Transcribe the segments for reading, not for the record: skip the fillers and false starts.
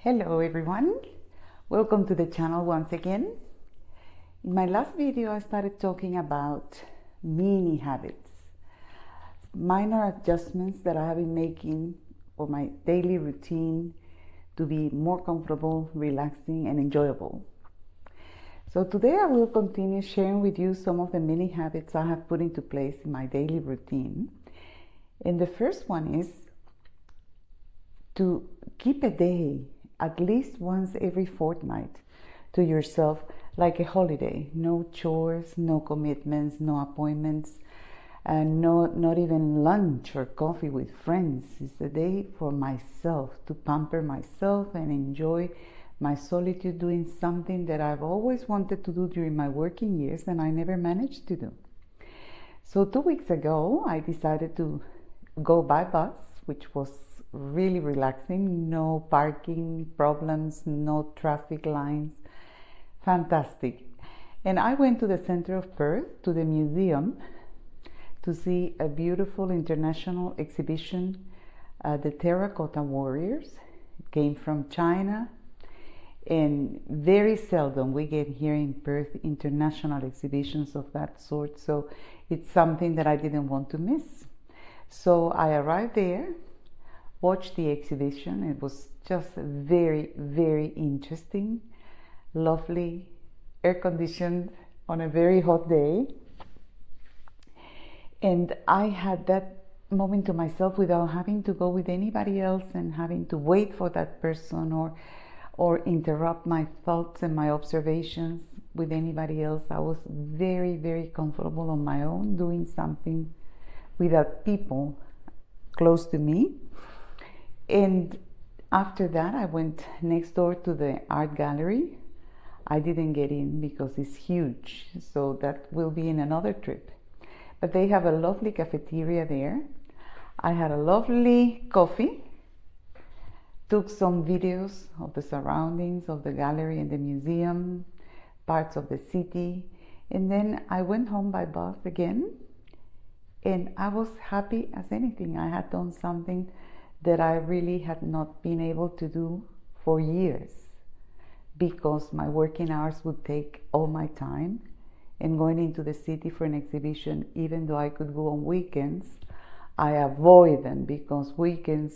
Hello everyone, welcome to the channel once again. In my last video I started talking about mini habits, minor adjustments that I have been making for my daily routine to be more comfortable, relaxing and enjoyable. So today I will continue sharing with you some of the mini habits I have put into place in my daily routine. And the first one is to keep a day at least once every fortnight to yourself, like a holiday. No chores, no commitments, no appointments, and not even lunch or coffee with friends. It's a day for myself, to pamper myself and enjoy my solitude, doing something that I've always wanted to do during my working years and I never managed to do. So 2 weeks ago I decided to go by bus, which was really relaxing. No parking problems, no traffic lines. Fantastic. And I went to the center of Perth, to the museum, to see a beautiful international exhibition, the Terracotta Warriors. It came from China, and very seldom we get here in Perth international exhibitions of that sort, so it's something that I didn't want to miss. So I arrived there, watched the exhibition. It was just very, very interesting, lovely, air-conditioned on a very hot day. And I had that moment to myself without having to go with anybody else and having to wait for that person or interrupt my thoughts and my observations with anybody else. I was very, very comfortable on my own, doing something without people close to me. And after that I went next door to the art gallery. I didn't get in because it's huge, so that will be in another trip. But they have a lovely cafeteria there. I had a lovely coffee, took some videos of the surroundings of the gallery and the museum, parts of the city, and then I went home by bus again. And I was happy as anything. I had done something that I really had not been able to do for years, because my working hours would take all my time, and going into the city for an exhibition, even though I could go on weekends, I avoid them, because weekends,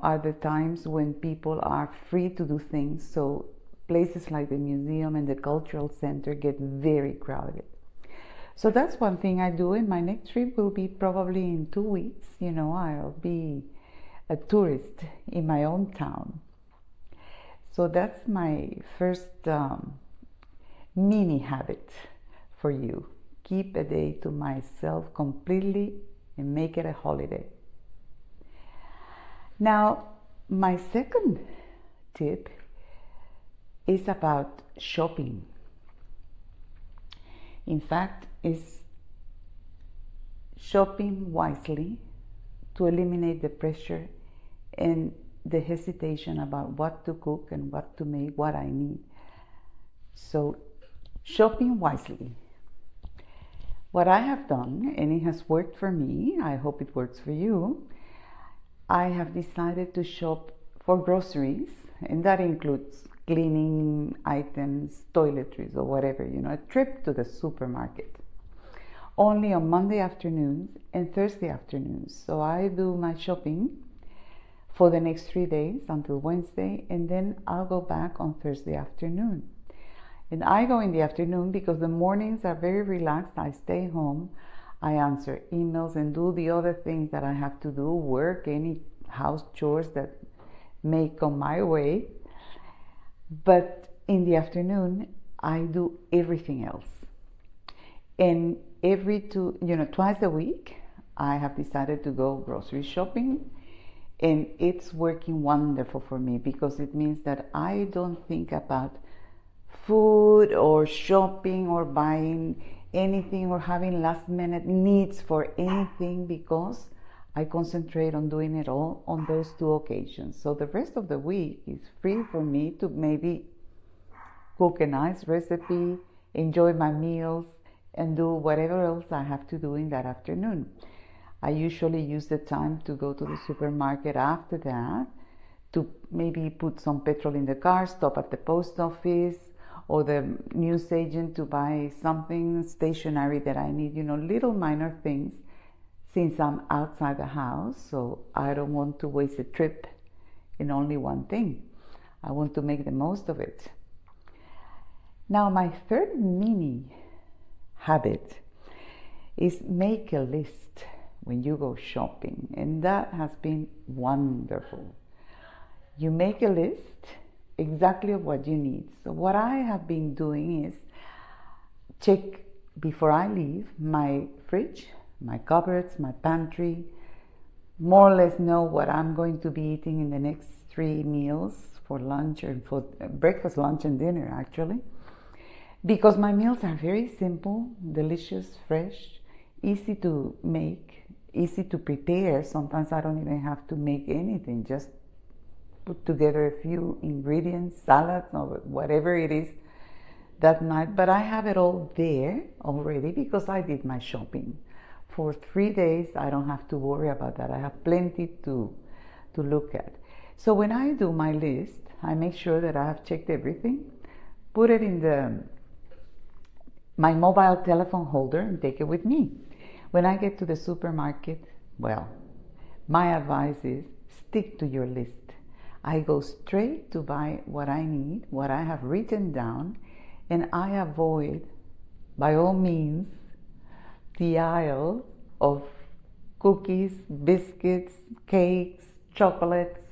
are the times when people are free to do things. So places like the museum and the cultural center get very crowded. So that's one thing I do, and my next trip will be probably in 2 weeks. I'll be a tourist in my own town. So that's my first mini habit for you. Keep a day to myself completely and make it a holiday. Now, my second tip is about shopping. In fact, is shopping wisely to eliminate the pressure and the hesitation about what to cook and what to make, what I need. So, shopping wisely. What I have done, and it has worked for me, I hope it works for you, I have decided to shop for groceries, and that includes cleaning items, toiletries or whatever, a trip to the supermarket, only on Monday afternoons and Thursday afternoons. So I do my shopping for the next 3 days until Wednesday, and then I'll go back on Thursday afternoon. And I go in the afternoon because the mornings are very relaxed. I stay home, I answer emails and do the other things that I have to do, work, any house chores that may come my way. But in the afternoon, I do everything else. And twice a week, I have decided to go grocery shopping. And it's working wonderful for me, because it means that I don't think about food or shopping or buying anything or having last minute needs for anything, because I concentrate on doing it all on those 2 occasions. So the rest of the week is free for me to maybe cook a nice recipe, enjoy my meals, and do whatever else I have to do in that afternoon. I usually use the time to go to the supermarket after that to maybe put some petrol in the car, stop at the post office or the news agent to buy something stationary that I need, little minor things, since I'm outside the house, so I don't want to waste a trip in only one thing. I want to make the most of it. Now, my third mini habit is make a list when you go shopping, and that has been wonderful. You make a list exactly of what you need. So what I have been doing is check before I leave my fridge, my cupboards, my pantry, more or less know what I'm going to be eating in the next 3 meals for lunch or for breakfast, lunch, and dinner, actually. Because my meals are very simple, delicious, fresh, easy to make, easy to prepare. Sometimes I don't even have to make anything, just put together a few ingredients, salad or whatever it is that night. But I have it all there already because I did my shopping. For 3 days, I don't have to worry about that. I have plenty to look at. So when I do my list, I make sure that I have checked everything, put it in my mobile telephone holder and take it with me. When I get to the supermarket, well, my advice is stick to your list. I go straight to buy what I need, what I have written down, and I avoid, by all means, the aisle of cookies, biscuits, cakes, chocolates,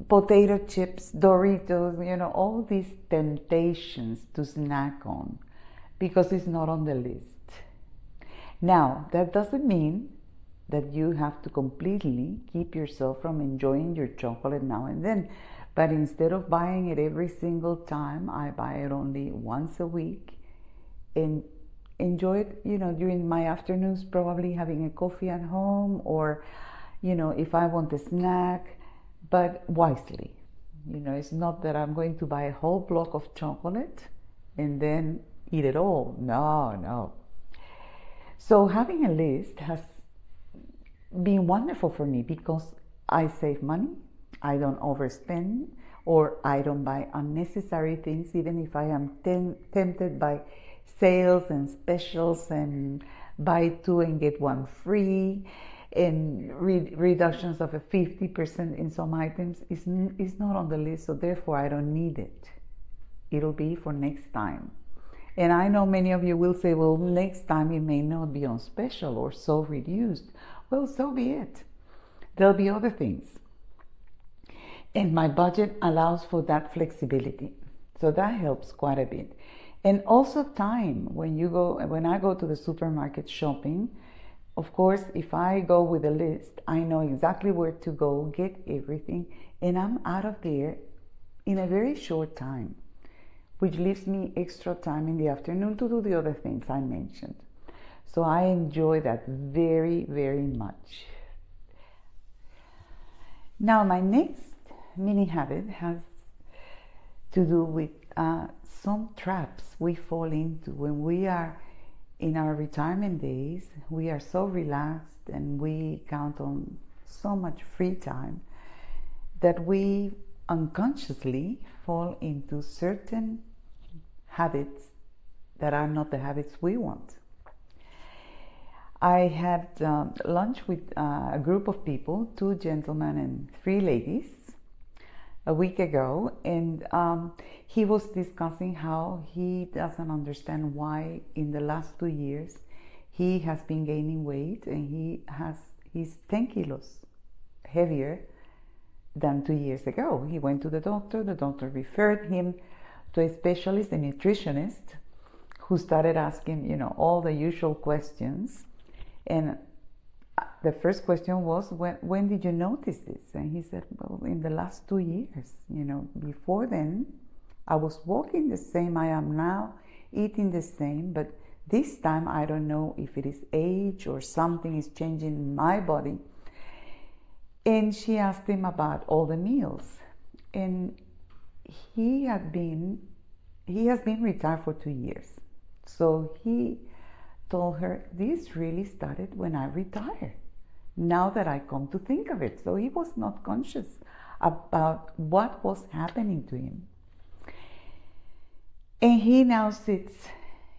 potato chips, Doritos, all these temptations to snack on because it's not on the list. Now, that doesn't mean that you have to completely keep yourself from enjoying your chocolate now and then. But instead of buying it every single time, I buy it only once a week and enjoy it, during my afternoons, probably having a coffee at home or, if I want a snack, but wisely. It's not that I'm going to buy a whole block of chocolate and then eat it all. No. So having a list has been wonderful for me because I save money, I don't overspend, or I don't buy unnecessary things, even if I am tempted by sales and specials and buy 2 and get 1 free and reductions of a 50% in some items is not on the list, so therefore I don't need it. It'll be for next time. And I know many of you will say, well, next time it may not be on special or so reduced. Well, so be it. There'll be other things. And my budget allows for that flexibility. So that helps quite a bit. And also time. When I go to the supermarket shopping, of course, if I go with a list, I know exactly where to go, get everything, and I'm out of there in a very short time, which leaves me extra time in the afternoon to do the other things I mentioned. So I enjoy that very, very much. Now, my next mini habit has to do with some traps we fall into when we are in our retirement days. We are so relaxed and we count on so much free time that we unconsciously fall into certain habits that are not the habits we want. I had lunch with a group of people, 2 gentlemen and 3 ladies, a week ago, and he was discussing how he doesn't understand why in the last 2 years he has been gaining weight and he's 10 kilos heavier than 2 years ago. He went to the doctor referred him to a specialist, a nutritionist, who started asking, all the usual questions. And the first question was, when did you notice this? And he said, well, in the last 2 years. Before then, I was walking the same I am now, eating the same, but this time I don't know if it is age or something is changing in my body. And she asked him about all the meals. And he has been retired for 2 years. So he told her, this really started when I retired. now that I come to think of it. So he was not conscious about what was happening to him. And he now sits,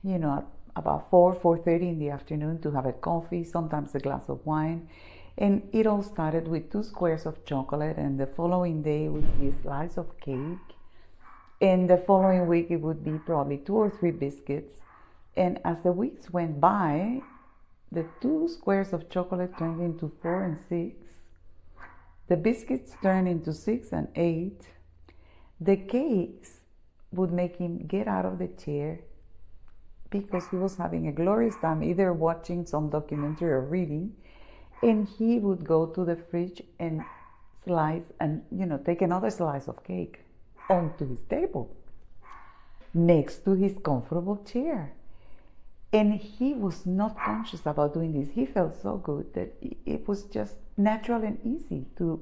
at about 4:30 in the afternoon to have a coffee, sometimes a glass of wine. And it all started with 2 squares of chocolate, and the following day would be a slice of cake. And the following week it would be probably 2 or 3 biscuits. And as the weeks went by, the 2 squares of chocolate turned into 4 and 6. The biscuits turned into 6 and 8. The cakes would make him get out of the chair because he was having a glorious time either watching some documentary or reading, and he would go to the fridge and slice and take another slice of cake onto his table next to his comfortable chair. And he was not conscious about doing this. He felt so good that it was just natural and easy to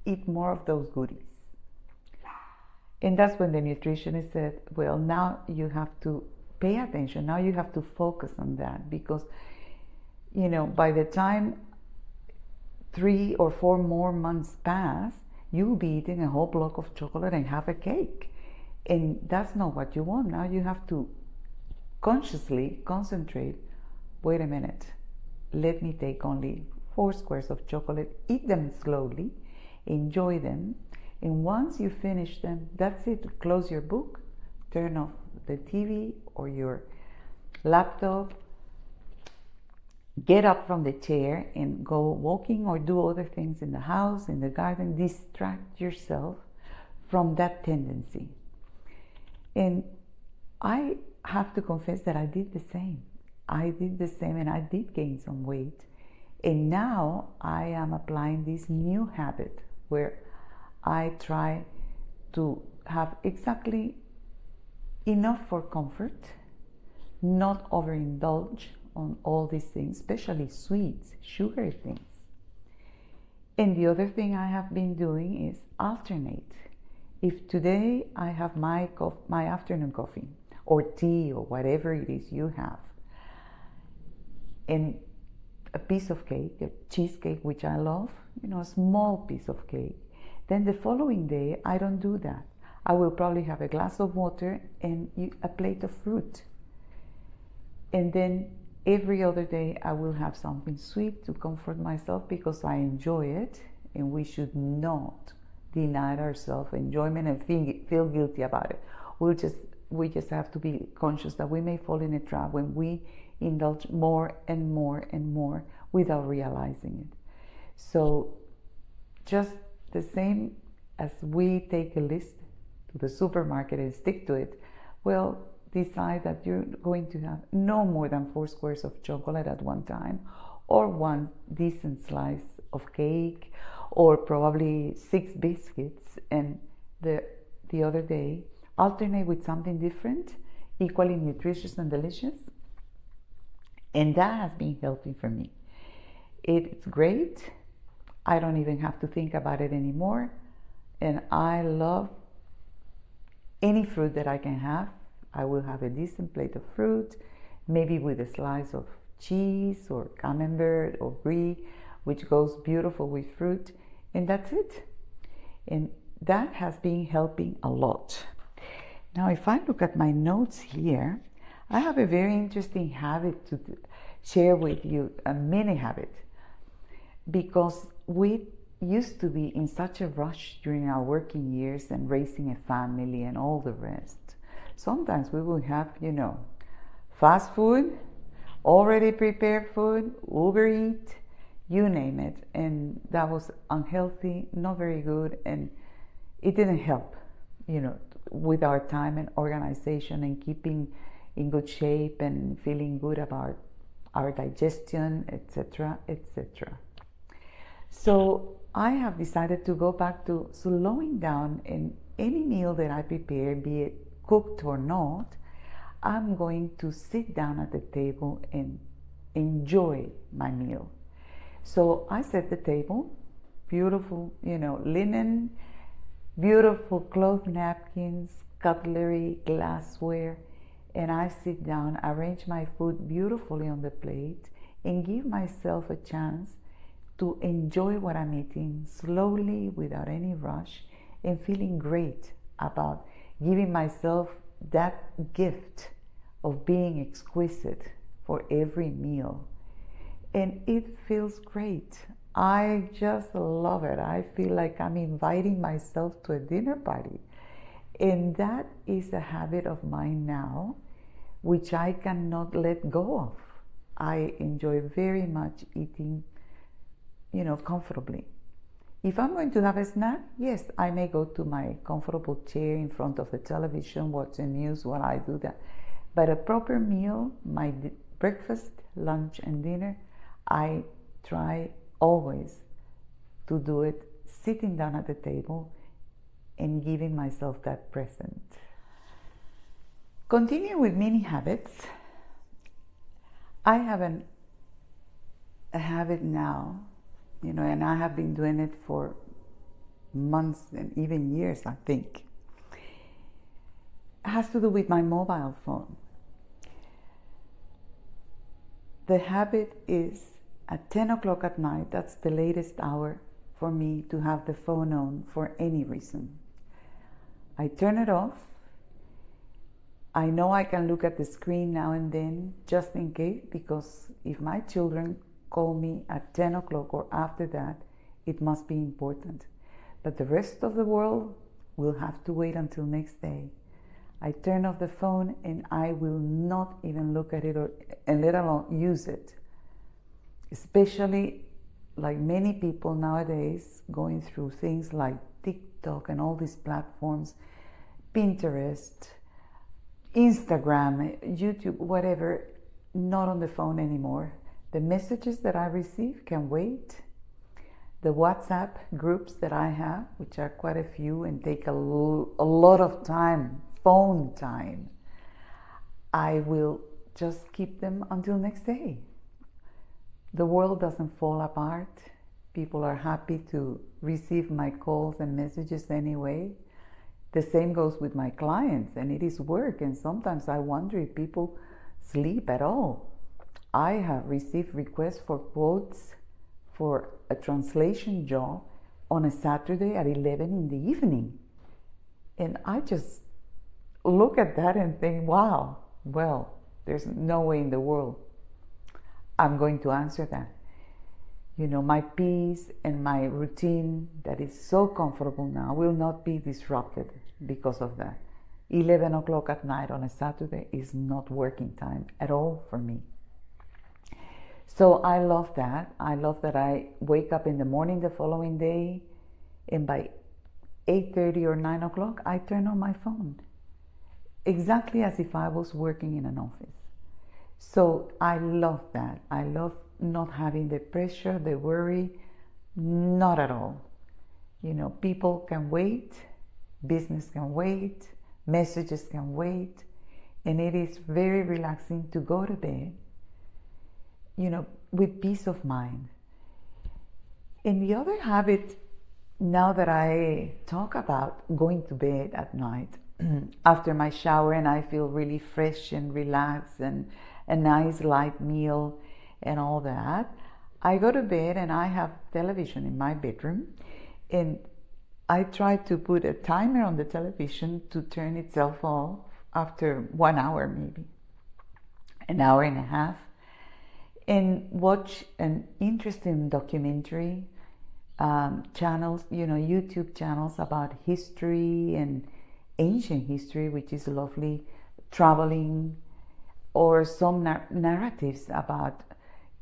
eat more of those goodies. And that's when the nutritionist said, well, now you have to pay attention. Now you have to focus on that because, by the time 3 or 4 more months pass, you'll be eating a whole block of chocolate and half a cake. And that's not what you want. Now you have to consciously concentrate. Wait a minute. Let me take only 4 squares of chocolate, eat them slowly, enjoy them. And once you finish them, that's it. Close your book, turn off the TV or your laptop, get up from the chair and go walking or do other things in the house, in the garden. Distract yourself from that tendency. And I have to confess that I did the same. And I did gain some weight. And now I am applying this new habit where I try to have exactly enough for comfort, not overindulge on all these things, especially sweets, sugary things. And the other thing I have been doing is alternate. If today I have my afternoon coffee or tea or whatever it is you have, and a piece of cake, a cheesecake, which I love, a small piece of cake, then the following day I don't do that. I will probably have a glass of water and a plate of fruit. And then every other day I will have something sweet to comfort myself because I enjoy it, and we should not deny ourselves enjoyment and feel guilty about it. We just have to be conscious that we may fall in a trap when we indulge more and more and more without realizing it. So just the same as we take a list to the supermarket and stick to it, well, decide that you're going to have no more than 4 squares of chocolate at one time, or 1 decent slice of cake, or probably 6 biscuits, and the other day alternate with something different, equally nutritious and delicious. And that has been helping for me. It's great. I don't even have to think about it anymore. And I love any fruit that I can have. I will have a decent plate of fruit, maybe with a slice of cheese or camembert or brie, which goes beautiful with fruit. And that's it. And that has been helping a lot. Now, if I look at my notes here, I have a very interesting habit to share with you, a mini habit, because we used to be in such a rush during our working years and raising a family and all the rest. Sometimes we will have, fast food, already prepared food, Uber Eats, you name it. And that was unhealthy, not very good, and it didn't help, with our time and organization and keeping in good shape and feeling good about our digestion, etc., etc. So I have decided to go back to slowing down, in any meal that I prepare, be it cooked or not, I'm going to sit down at the table and enjoy my meal. So I set the table, beautiful, linen, beautiful cloth napkins, cutlery, glassware, and I sit down, arrange my food beautifully on the plate, and give myself a chance to enjoy what I'm eating slowly without any rush and feeling great about giving myself that gift of being exquisite for every meal. And it feels great. I just love it. I feel like I'm inviting myself to a dinner party. And that is a habit of mine now, which I cannot let go of. I enjoy very much eating, comfortably. If I'm going to have a snack, yes, I may go to my comfortable chair in front of the television, watch the news while I do that. But a proper meal, my breakfast, lunch, and dinner, I try always to do it sitting down at the table and giving myself that present. Continuing with mini habits, I have a habit now, and I have been doing it for months and even years, I think. It has to do with my mobile phone. The habit is at 10 o'clock at night, that's the latest hour for me to have the phone on for any reason. I turn it off. I know I can look at the screen now and then, just in case, because if my children call me at 10 o'clock or after that, it must be important. But the rest of the world will have to wait until next day. I turn off the phone and I will not even look at it and let alone use it. Especially like many people nowadays going through things like TikTok and all these platforms, Pinterest, Instagram, YouTube, whatever, not on the phone anymore. The messages that I receive can wait. The WhatsApp groups that I have, which are quite a few and take a lot of time, phone time, I will just keep them until next day. The world doesn't fall apart. People are happy to receive my calls and messages anyway. The same goes with my clients, and it is work, and sometimes I wonder if people sleep at all. I have received requests for quotes for a translation job on a Saturday at 11 in the evening. And I just look at that and think, wow, well, there's no way in the world I'm going to answer that. My peace and my routine that is so comfortable now will not be disrupted because of that. 11 o'clock at night on a Saturday is not working time at all for me. So I love that. I love that I wake up in the morning the following day, and by 8:30 or 9 o'clock, I turn on my phone. Exactly as if I was working in an office. So I love that. I love not having the pressure, the worry, not at all. People can wait, business can wait, messages can wait, and it is very relaxing to go to bed, with peace of mind. And the other habit, now that I talk about going to bed at night, after my shower and I feel really fresh and relaxed and a nice light meal and all that, I go to bed and I have television in my bedroom, and I try to put a timer on the television to turn itself off after 1 hour, maybe an hour and a half, and watch an interesting documentary channels, YouTube channels about history and ancient history, which is lovely, traveling, or some narratives about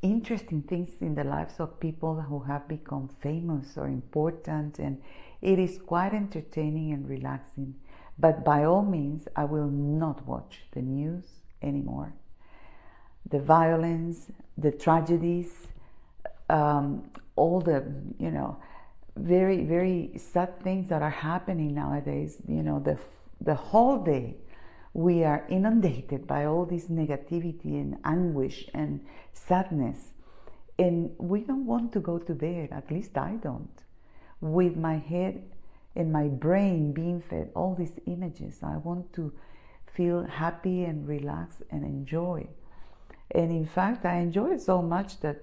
interesting things in the lives of people who have become famous or important, and it is quite entertaining and relaxing. But by all means, I will not watch the news anymore. The violence, the tragedies, all the, very, very sad things that are happening nowadays, the whole day we are inundated by all this negativity and anguish and sadness. And we don't want to go to bed, at least I don't, with my head and my brain being fed all these images. I want to feel happy and relaxed and enjoy. And in fact, I enjoy it so much that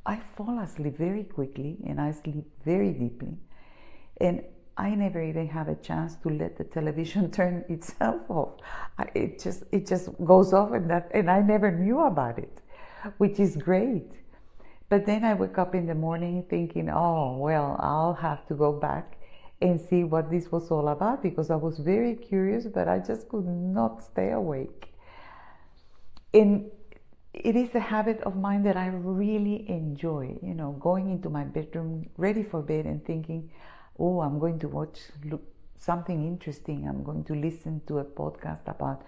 I fall asleep very quickly and I sleep very deeply. And I never even have a chance to let the television turn itself off. It just goes off, and I never knew about it, which is great. But then I wake up in the morning thinking, oh, well, I'll have to go back and see what this was all about, because I was very curious, but I just could not stay awake. And it is a habit of mine that I really enjoy, going into my bedroom, ready for bed, and thinking, oh, I'm going to watch something interesting. I'm going to listen to a podcast about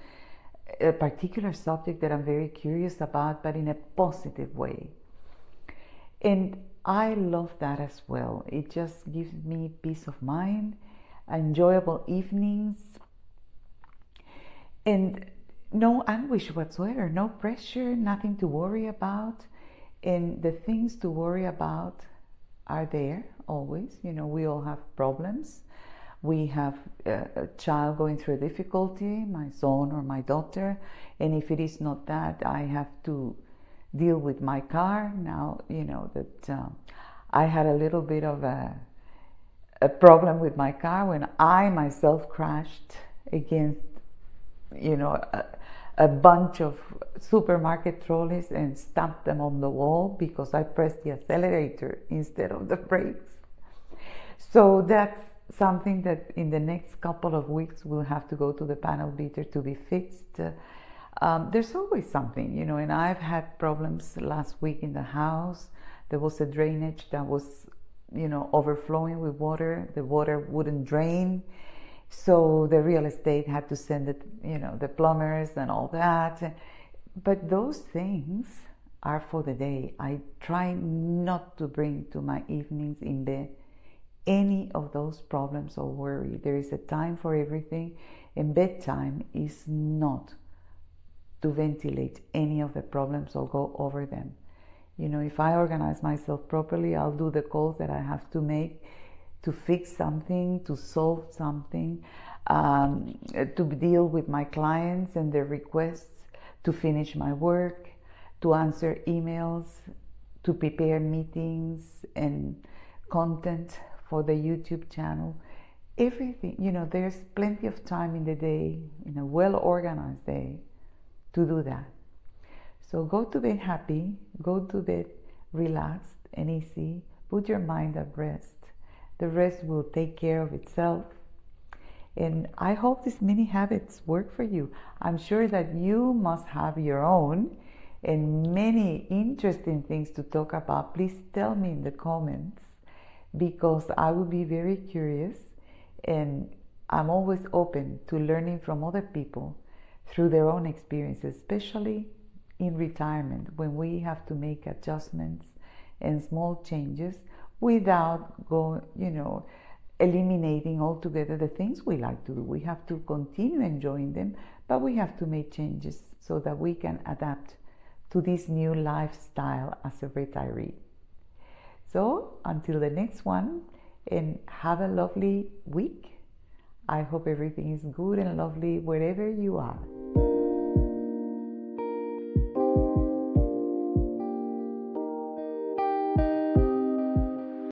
a particular subject that I'm very curious about, but in a positive way. And I love that as well. It just gives me peace of mind, enjoyable evenings, and no anguish whatsoever, no pressure, nothing to worry about. And the things to worry about are there always. We all have problems. We have a child going through a difficulty, my son or my daughter, and if it is not that, I have to deal with my car. Now, that I had a little bit of a problem with my car when I myself crashed against, a bunch of supermarket trolleys and stamped them on the wall because I pressed the accelerator instead of the brakes. So that's something that in the next couple of weeks we'll have to go to the panel beater to be fixed. There's always something, and I've had problems last week in the house. There was a drainage that was, overflowing with water. The water wouldn't drain. So the real estate had to send it, the plumbers and all that. But those things are for the day. I try not to bring to my evenings in bed any of those problems or worry. There is a time for everything, and bedtime is not to ventilate any of the problems or go over them. If I organize myself properly, I'll do the calls that I have to make to fix something, to solve something, to deal with my clients and their requests, to finish my work, to answer emails, to prepare meetings and content for the YouTube channel. Everything, there's plenty of time in the day, in a well-organized day, to do that. So go to bed happy, go to bed relaxed and easy, put your mind at rest. The rest will take care of itself. And I hope these mini habits work for you. I'm sure that you must have your own and many interesting things to talk about. Please tell me in the comments, because I will be very curious, and I'm always open to learning from other people through their own experiences, especially in retirement, when we have to make adjustments and small changes without eliminating altogether the things we like to do. We have to continue enjoying them, but we have to make changes so that we can adapt to this new lifestyle as a retiree. So until the next one, and have a lovely week. I hope everything is good and lovely wherever you are.